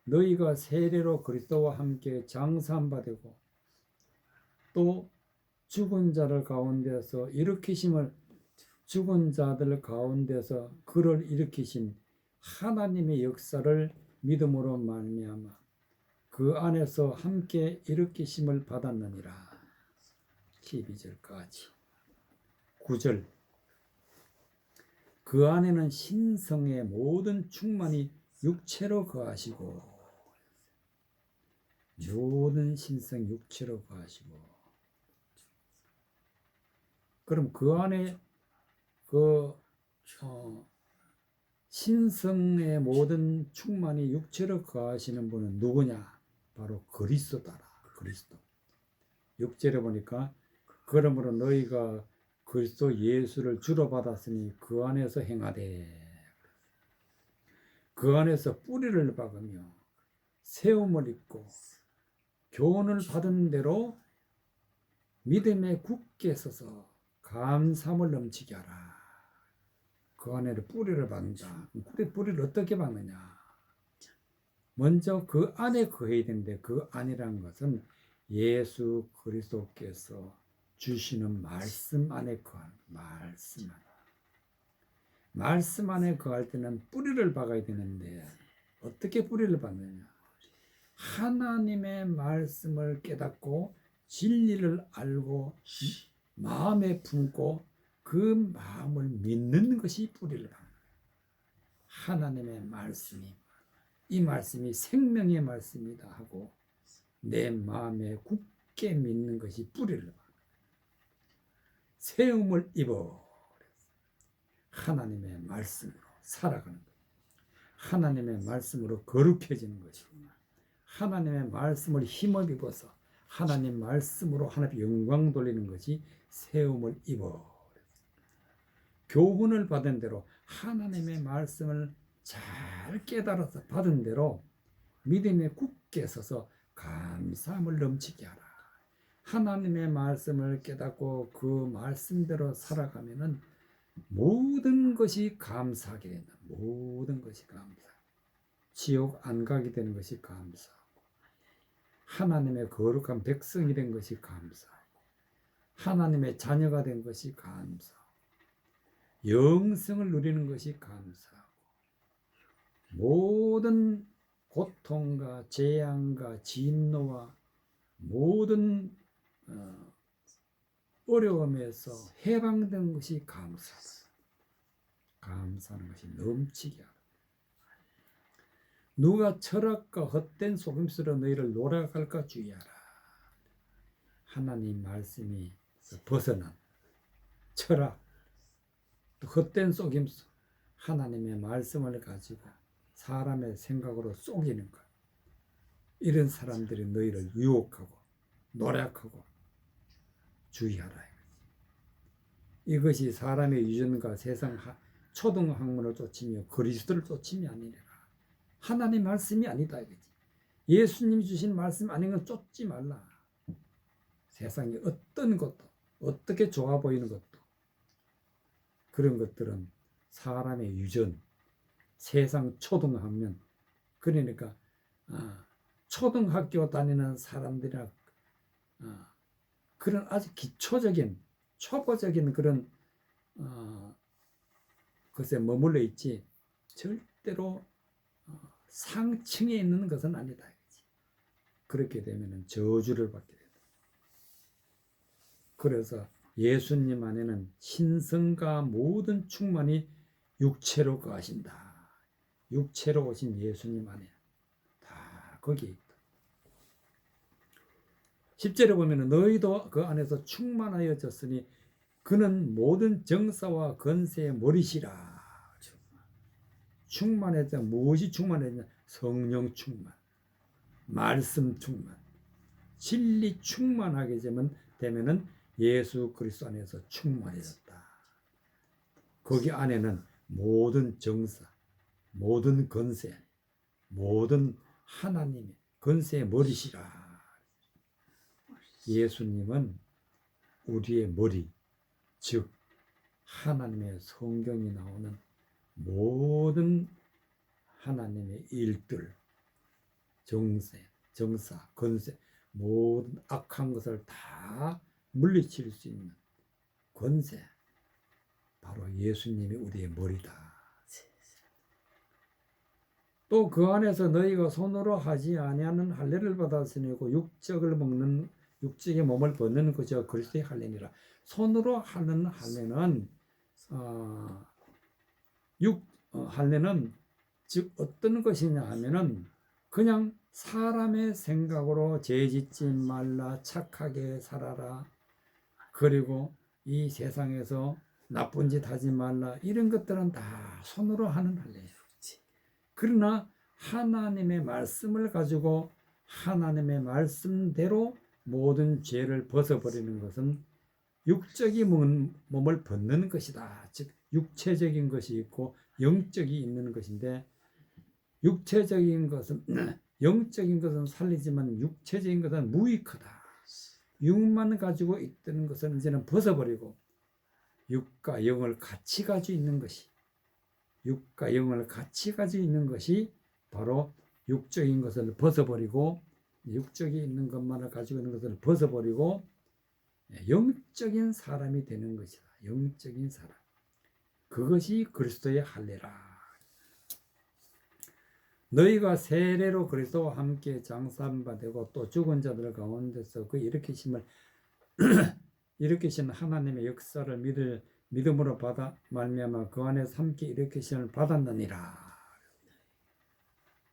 너희가 세례로 그리스도와 함께 장사함받고 또 죽은 자들 가운데서 그를 일으키신 하나님의 역사를 믿음으로 말미암아 그 안에서 함께 일으키심을 받았느니라. 12절까지. 9절. 그 안에는 신성의 모든 충만이 육체로 거하시고 모든 신성 육체로 거하시고. 그럼 그 안에 신성의 모든 충만이 육체로 거하시는 분은 누구냐? 바로 그리스도다라. 그리스도. 6절에 보니까 그러므로 너희가 그리스도 예수를 주로 받았으니 그 안에서 행하되 그 안에서 뿌리를 박으며 세움을 입고 교훈을 받은 대로 믿음에 굳게 서서 감사함을 넘치게 하라. 그 안에를 뿌리를 박는다. 뿌리를 어떻게 박느냐? 먼저 그 안에 거해야 되는데 그 안이라는 것은 예수 그리스도께서 주시는 말씀 안에 거하는 말씀 안에. 말씀 안에 거할 때는 뿌리를 박아야 되는데 어떻게 뿌리를 박느냐? 하나님의 말씀을 깨닫고 진리를 알고 마음에 품고 그 마음을 믿는 것이 뿌리를 박는 거예요. 하나님의 말씀이 이 말씀이 생명의 말씀이다 하고 내 마음에 굳게 믿는 것이 뿌리를 박는 거예요. 세움을 입어 하나님의 말씀으로 살아가는 거예요. 하나님의 말씀으로 거룩해지는 것이고 하나님의 말씀을 힘입어서 하나님 말씀으로 하나님 영광 돌리는 것이 세움을 입어. 교훈을 받은 대로 하나님의 말씀을 잘 깨달아서 받은 대로 믿음에 굳게 서서 감사함을 넘치게 하라. 하나님의 말씀을 깨닫고 그 말씀대로 살아가면은 모든 것이 감사하게 된다. 모든 것이 감사. 지옥 안 가게 되는 것이 감사하고 하나님의 거룩한 백성이 된 것이 감사하고 하나님의 자녀가 된 것이 감사하고 영생을 누리는 것이 감사하고 모든 고통과 재앙과 진노와 모든 어려움에서 해방된 것이 감사하다. 감사하는 것이 넘치게 하라. 누가 철학과 헛된 속임수로 너희를 노략할까 주의하라. 하나님 말씀이 벗어난 철학, 또 헛된 속임수, 하나님의 말씀을 가지고 사람의 생각으로 속이는 것. 이런 사람들이 너희를 유혹하고 노략하고 주의하라. 이것이 사람의 유전과 세상 초등학문을 쫓으며 그리스도를 쫓으며 아니라 하나님 말씀이 아니다 이거지. 예수님이 주신 말씀 아닌 건 쫓지 말라. 세상에 어떤 것도 어떻게 좋아 보이는 것도 그런 것들은 사람의 유전, 세상 초등학문, 그러니까 초등학교 다니는 사람들이나 그런 아주 기초적인 초보적인 그런 것에 머물러 있지 절대로 상층에 있는 것은 아니다. 그렇게 되면 저주를 받게 된다. 그래서 예수님 안에는 신성과 모든 충만이 육체로 거하신다. 육체로 오신 예수님 안에 다 거기에 있다. 10절에 보면 너희도 그 안에서 충만하여졌으니 그는 모든 정사와 권세의 머리시라. 충만해져. 무엇이 충만해지냐? 성령 충만, 말씀 충만, 진리 충만하게 되면은 예수 그리스도 안에서 충만해졌다. 거기 안에는 모든 정사, 모든 권세, 모든 하나님의 권세의 머리시라. 예수님은 우리의 머리, 즉 하나님의 성경이 나오는 모든 하나님의 일들, 정세, 정사, 권세, 모든 악한 것을 다 물리칠 수 있는 권세, 바로 예수님이 우리의 머리다. 또 그 안에서 너희가 손으로 하지 아니하는 할례를 받았으니고 육적의 몸을 벗는 것이 그리스도의 할례니라. 손으로 하는 할례는 할례는 즉 어떤 것이냐 하면은 그냥 사람의 생각으로 죄짓지 말라, 착하게 살아라, 그리고 이 세상에서 나쁜 짓 하지 말라, 이런 것들은 다 손으로 하는 할례예요. 그러나 하나님의 말씀을 가지고 하나님의 말씀대로 모든 죄를 벗어버리는 것은 육적인 몸을 벗는 것이다. 즉 육체적인 것이 있고 영적이 있는 것인데, 육체적인 것은 영적인 것은 살리지만 육체적인 것은 무익하다. 육만 가지고 있던 것은 이제는 벗어버리고 육과 영을 같이 가지고 있는 것이, 육과 영을 같이 가지고 있는 것이 바로 육적인 것을 벗어버리고, 육적이 있는 것만을 가지고 있는 것을 벗어버리고 영적인 사람이 되는 것이다. 영적인 사람. 그것이 그리스도의 할례라. 너희가 세례로 그리스도와 함께 장사한 바 되고 또 죽은 자들 가운데서 그 일으키신 하나님의 역사를 믿음으로 받아 말미암아 그 안에서 함께 일으키심을 받았느니라.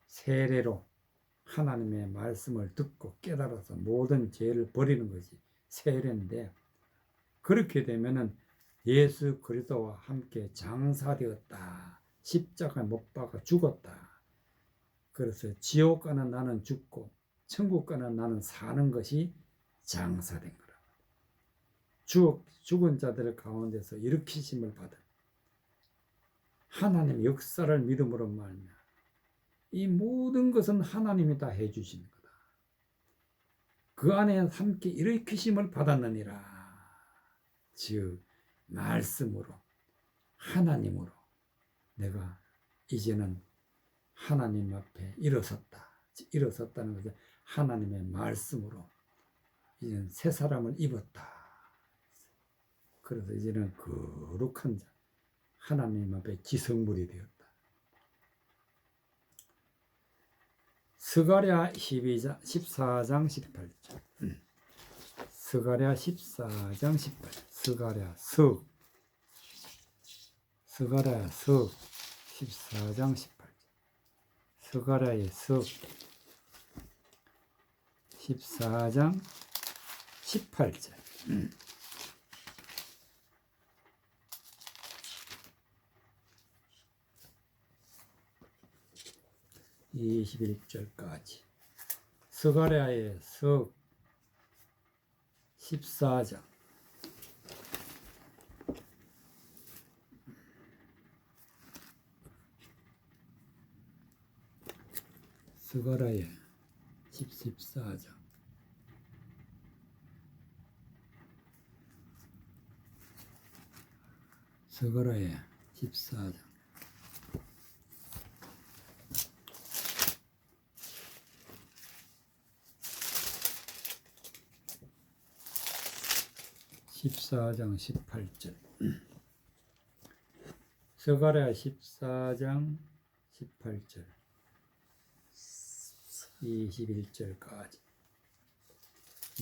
세례로 하나님의 말씀을 듣고 깨달아서 모든 죄를 버리는 것이 세례인데, 그렇게 되면은 예수 그리스도와 함께 장사되었다. 십자가에 못 박아 죽었다. 그래서 지옥 가는 나는 죽고 천국 가는 나는 사는 것이 장사된 거라. 죽은 자들 가운데서 일으키심을 받은 하나님의 역사를 믿음으로 말미암아 이 모든 것은 하나님이 다 해주시는 거다. 그 안에 함께 일으키심을 받았느니라. 즉 말씀으로, 하나님으로 내가 이제는 하나님 앞에 일어섰다. 일어섰다는 것은 하나님의 말씀으로 이제는 새 사람을 입었다. 그래서 이제는 거룩한 자, 하나님 앞에 지성물이 되었다. 스가랴 14장 18절. 스가랴 14장 18절. 스가랴 석 14장 18절. 스가랴의 석 14장 18절. 21절까지. 스가랴의 석 14장 스가랴의 14장 스가랴의 14장 14장 18절 스가랴 14장 18절 21절까지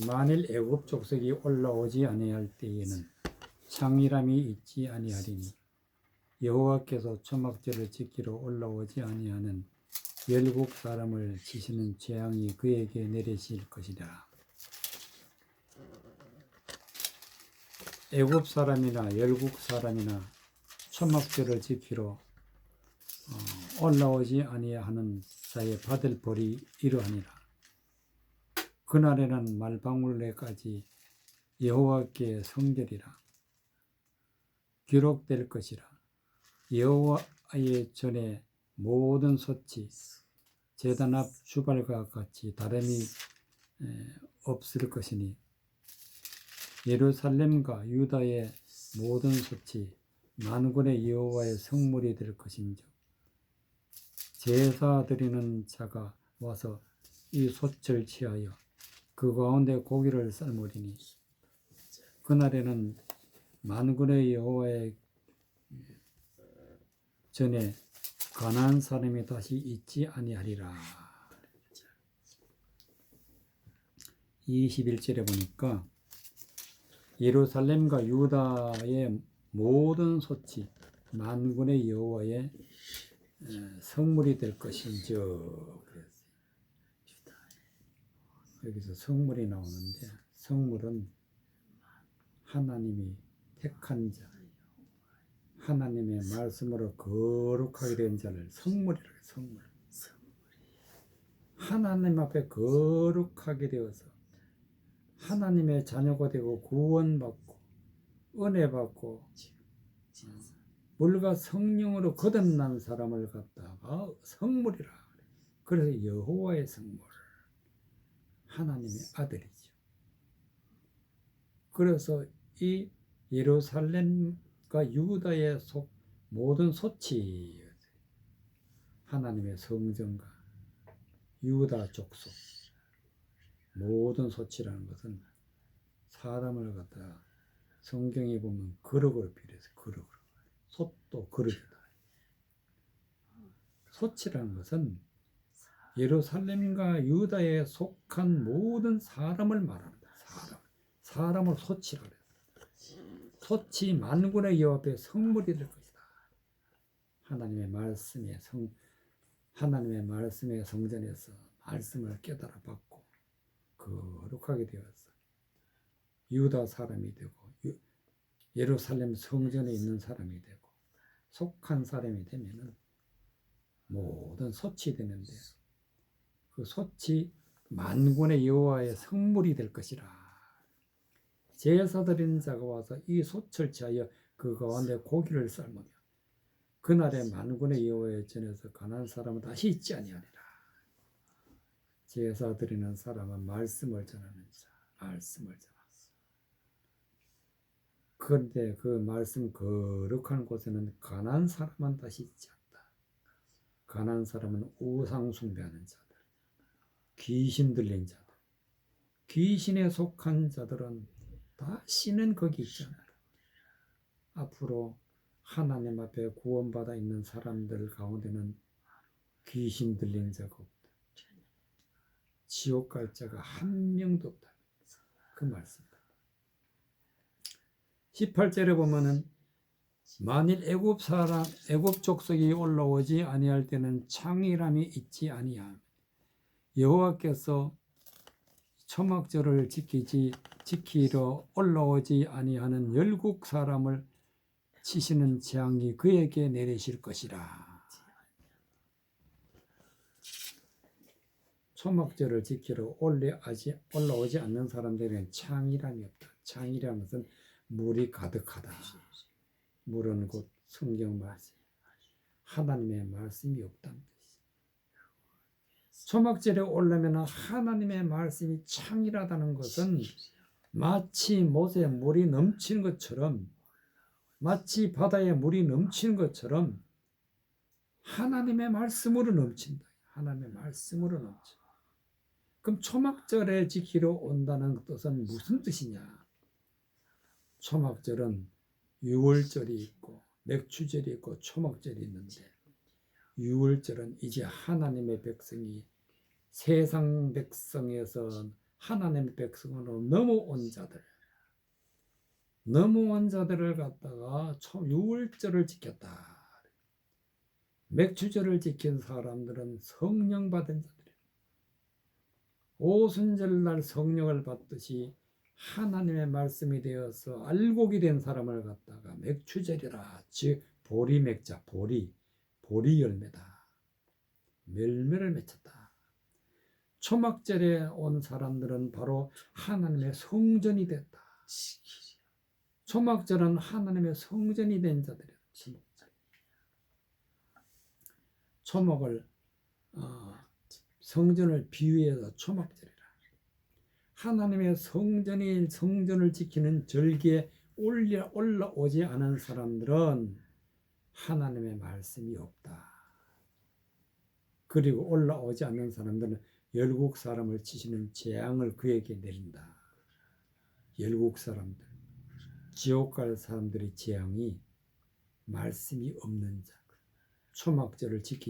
만일 애굽 족속이 올라오지 아니할 때에는 창이람이 있지 아니하리니 여호와께서 초막절을 지키러 올라오지 아니하는 열국 사람을 치시는 재앙이 그에게 내리실 것이라. 애굽 사람이나 열국 사람이나 초막절을 지키러 올라오지 아니하는 자의 받을 벌이 이러하니라. 그날에는 말방울레까지 여호와께 성결이라 기록될 것이라. 여호와의 전에 모든 소치 제단 앞 주발과 같이 다름이 없을 것이니 예루살렘과 유다의 모든 소치 만군의 여호와의 성물이 될 것인즉 제사 드리는 자가 와서 이 솥을 취하여 그 가운데 고기를 삶으리니 그날에는 만군의 여호와의 전에 가나안 사람이 다시 있지 아니하리라. 21절에 보니까 예루살렘과 유다의 모든 소치 만군의 여호와의 성물이 될 것인즉 여기서 성물이 나오는데 성물은 하나님이 택한 자 하나님의 말씀으로 거룩하게 된 자를 성물이라고 해요. 성물. 하나님 앞에 거룩하게 되어서 하나님의 자녀가 되고 구원받고 은혜 받고 물과 성령으로 거듭난 사람을 갖다가 성물이라 그래요. 그래서 여호와의 성물 하나님의 아들이죠. 그래서 이 예루살렘과 유다의 모든 소치 하나님의 성전과 유다 족속 모든 소치라는 것은 사람을 갖다가 성경에 보면 거룩으로 비례해서 거룩으로 솥도 거룩이다. 소치라는 것은 예루살렘과 유다에 속한 모든 사람을 말합니다. 사람을 소치라 그래요. 소치 만군의 여호와 앞에 성물이 될 것이다. 하나님의 말씀의 성전에서 말씀을 깨달아 받고 거룩하게 되어서 유다 사람이 되고 예루살렘 성전에 있는 사람이 되고 속한 사람이 되면은 모든 소치되는데 그 소치 만군의 여호와의 성물이 될 것이라. 제사 드리는 자가 와서 이 솥을 취하여 그 가운데 고기를 삶으며 그날에 만군의 여호와의 전에서 가난한 사람은 다시 있지 아니하리라. 제사 드리는 사람은 말씀을 전하는 자, 말씀을 전하소. 그런데 그 말씀 거룩한 곳에는 가난한 사람은 다시 있지 않다. 가난한 사람은 우상 숭배하는 자들, 귀신 들린 자들, 귀신에 속한 자들은 다시는 거기 있지 않아요. 앞으로 하나님 앞에 구원받아 있는 사람들 가운데는 귀신 들린 자가 없다. 지옥 갈 자가 한 명도 없다. 그 말씀입니다. 18절에 보면은 만일 애굽 족속이 올라오지 아니할 때는 창이람이 있지 아니함. 여호와께서 초막절을 지키러 올라오지 아니하는 열국 사람을 치시는 재앙이 그에게 내리실 것이라. 초막절을 지키러 올라오지 않는 사람들에게는 창이람이 없다. 창이라는 것은 물이 가득하다. 물은 곧 성경 말씀, 하나님의 말씀이 없다는 뜻이죠. 초막절에 오려면 하나님의 말씀이 창일하다는 것은 마치 못에 물이 넘치는 것처럼, 마치 바다에 물이 넘치는 것처럼 하나님의 말씀으로 넘친다. 하나님의 말씀으로 넘쳐. 그럼 초막절에 지키러 온다는 뜻은 무슨 뜻이냐? 초막절은 유월절이 있고 맥추절이 있고 초막절이 있는데, 유월절은 이제 하나님의 백성이 세상 백성에서 하나님의 백성으로 넘어온 자들을 갖다가 유월절을 지켰다. 맥추절을 지킨 사람들은 성령 받은 자들이에요. 오순절날 성령을 받듯이 하나님의 말씀이 되어서 알곡이 된 사람을 갖다가 맥추절이라, 즉 보리 맺자, 보리 열매다. 열매를 맺혔다. 초막절에 온 사람들은 바로 하나님의 성전이 됐다. 초막절은 하나님의 성전이 된 자들이에요. 초막을 성전을 비유해서 초막절이라. 하나님의 성전을 지키는 절기에 올라오지 않은 사람들은 하나님의 말씀이 없다. 그리고 올라오지 않는 사람들은 열국 사람을 치시는 재앙을 그에게 내린다. 열국 사람들, 지옥 갈 사람들의 재앙이 말씀이 없는 자, 초막절을 지키지